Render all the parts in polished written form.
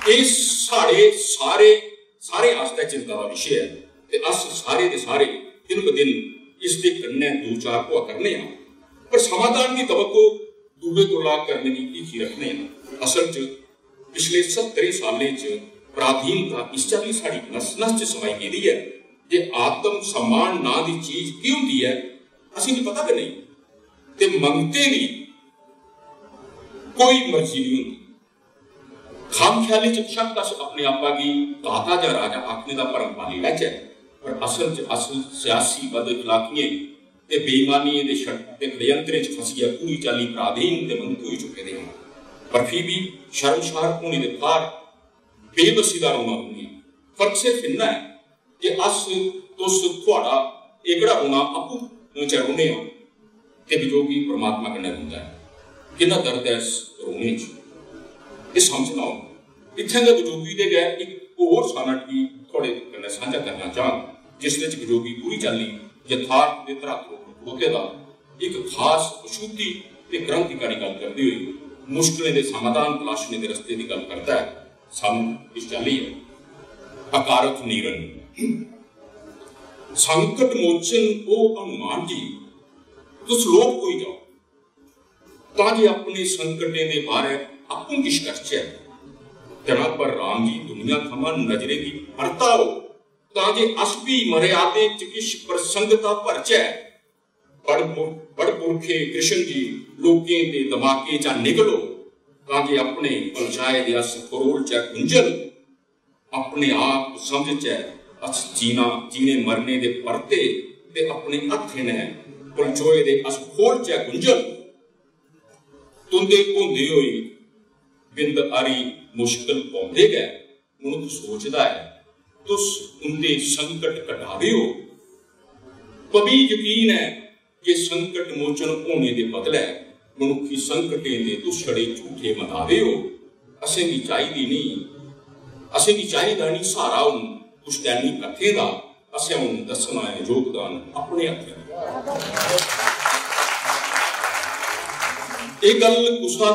ये साढ़े सारे सारे आस्ते चिंता का विषय है ते अस सारे दे सारे दिन ब दिन इसके कन्ने दो चार को करने हैं पर समाधान की तवक्को दूबे को लाग करने की ही रखने हैं। असल च पिछले 70 सालें च पराधीनता इस चाली साड़ी नस नस च समाई गेदी है। जे आत्म सम्मान ना दी चीज क्यों दी है असी नहीं पता कि नहीं ते मंगते भी कोई मर्जी नहीं होती। खाम ख्याली च शक अस अपने आपा की दाता जा राजा आखने का भरम पाली लैचे पर असल च असल सियासी बद इखलाकियें ते बेईमानी दे शक ते षडयंत्रें च फसिया पूरी चाली पराधीन ते मंगतू हो चुके हैं। पर फिर भी शर्मसार होने के पार बेबसी का रोना होंगी। फर्क सिर्फ इन्ना है कि अस तुस थोड़ा एकड़ा रोना आपू च रोने हो ते विजोगी परमात्मा कन्नै रोंदा है। कितना दर्द है इस रोने च ये समझना हो। इत्थे दे विजोगी दे गैर एक होर सनट भी थोड़े कन्नै साझा करना चाहां जिस विच विजोगी पूरी चाली यथार्थ दे धरातल खड़ोते दा एक खास अशुद्धि ते क्रांतिकारी गल करदे हुए मुश्किलें दे समाधान तलाशने दे रस्ते की गल करता है। सानू इस चाली है अकारक नीरन संकट मोचन ओ हनुमान जी तुस लोग कोई जाओ ताजे अपने संकटें दे बारे आपू किश करचे जना पर राम जी दुनिया थमा नजरे की परताओ ताजे अस भी मर्यादे च किश प्रसंगता भरचे बड़ पुरखे कृष्ण जी लोकें दे दमाके चा निकलो ताजे अपने पंचायत दे अस फरोल च गुंजल अपने आप समझ च अस जीने मरने दे परते ते अपने हथे ने पलचोए दे अस खोल च गुंजल तुंदे घोंदे होई बिंद आरी मुश्किल पौंदे गए मनुख सोचता है तुस उनके संकट कटावे हो। कभी यकीन है कि संकट मोचन होने के बदले मनुखी संकटें दे दुछड़े झूठे मनावे हो। असें की चाहिदी नहीं असें की चाहिदा नहीं सहारा उन पुश्तैनी कथे दा असें उन दसना है योगदान अपने हथे। एक गल कुसा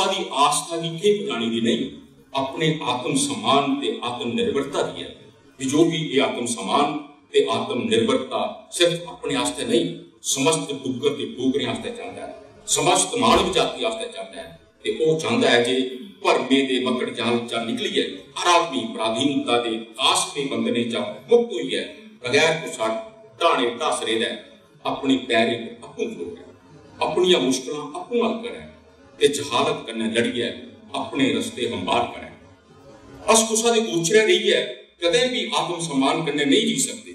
दी आस्था की के बनानी दी नहीं अपने आत्म सम्मान ते आत्म निर्भरता दी है। विजोगी ये आत्म सम्मान ते आत्म निर्भरता सिर्फ अपने आस्ते नहीं समस्त डुग्गर के डोगरे आस्ते चाहता है समस्त मानव जाति आस्ते चाहता है ते वो चाहता है जे भरमे दे मकड़ जाल चा निकली है हर आदमी पराधीनता दे कास के बंधने चा मुक्त हुई है बगैर कुछ टाणे टासरे दे अपनी पैरे अप्पू खड़ोए अपनी मुश्किल अप्पू हल करे ते जहालत कन्नै लड़िए अपने रस्ते हमवार करे। अस कुसा दे गोचरे रही है कदे भी आत्म सम्मान कन्नै नहीं जी सकते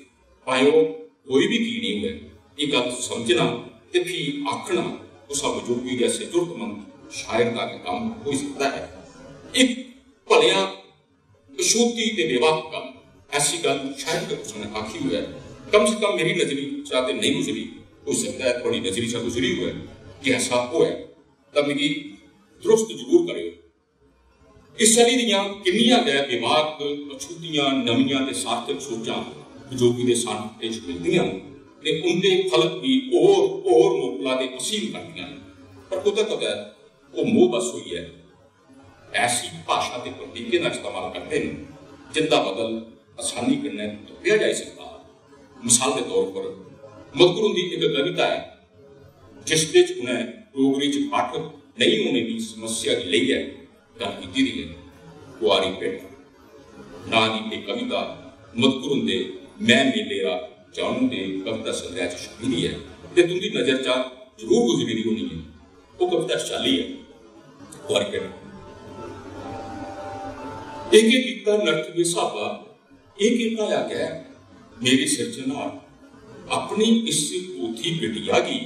भाई वो कोई भी की नहीं हुए ये गल समझना ते फिर आखना कुसा बुजुर्गी जैसे जरूरतमंद शायर का काम हो सकता है। एक भलिया अशुद्धि ते बेवक गल ऐसी गल शायद उसने आखी हुई है कम से कम मेरी नजरी चाहते नहीं गुजरी हो सकता है थोड़ी नजरी से गुजरी हुई है कि ऐसा हो है तब मिगी दुरुस्त जरूर करियो। इस चाली दियां किन्नियां गै बेवक अछूतियां नवियां ते सार्थक सोचां विजोगी दे साथ मिलदियां ते उनके फलक भी और मुकला दे असीम करदियां पर कुदे वो मोह बस हुई है ऐसी भाषा के प्रतीके का इस्तेमाल करते हैं जिंदा बदल आसानी कन्नै तुप्या जा सकता। मिसाल के तौर पर मधुकुर की एक कविता है जिसके उन्हें डोगरी च पाठक नहीं होने की समस्या की लई है गल की है कुआरी पेट ना की एक कविता मधुकुर दे मैं मेलेरा जानू दे कविता संग्रह च छपी है ते तुंदी नजर चा जरूर गुजरी होनी है वो कविता चाली है कुआरी पेट एक कीता नर्थ के साबा एक आया गया मेरी सिरजना अपनी इस पोथी बिटिया की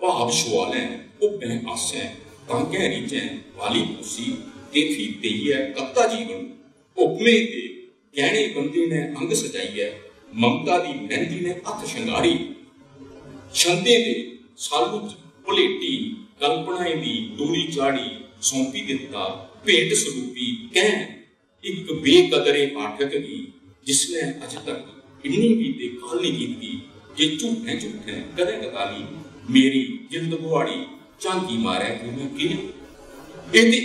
भाव सवाल है वो मैं आसे तांके रीचे वाली कुसी ते थी तेई है कत्ता जीवन उपमे ते गहने बंदे ने अंग सजाई है ममता दी मेहंदी ने हथ शंगारी छंदे दे सालू भलेटी कल्पनाएं दी डोली चाड़ी सौंपी दिता भेंट स्वरूपी कह एक बेकदरे पाठक की जिसने अज तक इन्नी भी देखभाल नहीं की जे झूठे कदे कदाली मेरी जिंद गुआड़ी झांकी मारे कि मैं कि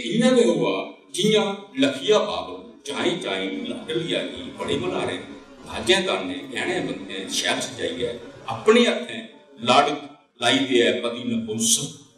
इन्ना में हुआ जियां लखिया बाबल चाई चाई लाडली आई बड़े बुलारे भाजें ताने गहने बंदे शहर सजाइए अपने हथें लड़ लाई दे पति नपुंसक